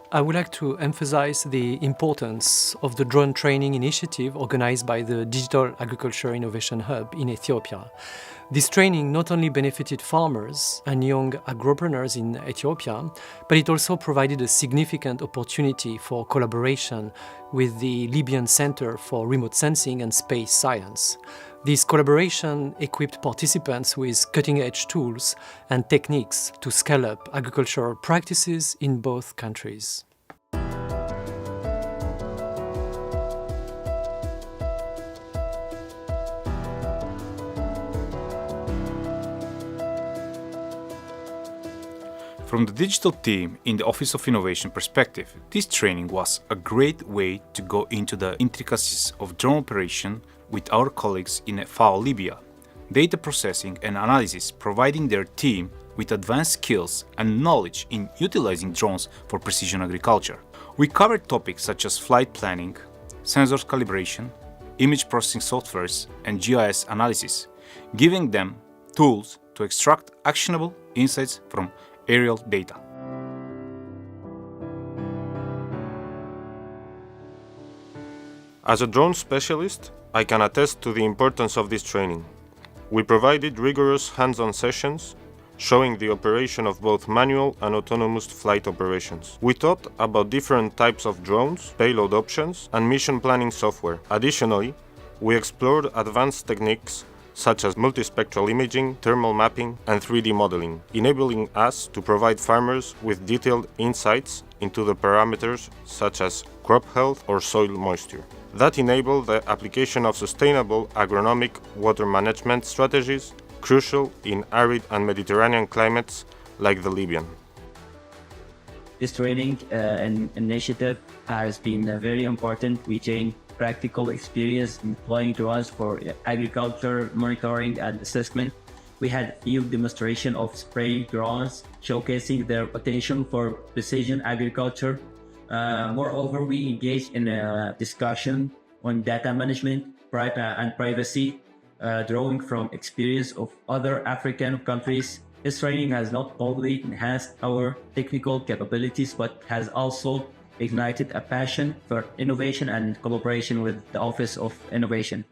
I would like to emphasize the importance of the drone training initiative organized by the Digital Agriculture Innovation Hub in Ethiopia. This training not only benefited farmers and young agropreneurs in Ethiopia, but it also provided a significant opportunity for collaboration with the Libyan Center for Remote Sensing and Space Science. This collaboration equipped participants with cutting-edge tools and techniques to scale up agricultural practices in both countries. From the digital team in the Office of Innovation perspective, this training was a great way to go into the intricacies of drone operation with our colleagues in FAO Libya, data processing and analysis, providing their team with advanced skills and knowledge in utilizing drones for precision agriculture. We covered topics such as flight planning, sensors calibration, image processing softwares, and GIS analysis, giving them tools to extract actionable insights from aerial data. As a drone specialist, I can attest to the importance of this training. We provided rigorous hands-on sessions showing the operation of both manual and autonomous flight operations. We taught about different types of drones, payload options, and mission planning software. Additionally, we explored advanced techniques such as multispectral imaging, thermal mapping, and 3D modeling, enabling us to provide farmers with detailed insights into the parameters such as crop health or soil moisture, that enable the application of sustainable agronomic water management strategies, crucial in arid and Mediterranean climates like the Libyan. This training and initiative has been very important. We gained practical experience in deploying drones for agriculture monitoring and assessment. We had field demonstration of spraying drones, showcasing their potential for precision agriculture. Moreover, we engaged in a discussion on data management and privacy, drawing from experience of other African countries. This training has not only enhanced our technical capabilities, but has also ignited a passion for innovation and collaboration with the Office of Innovation.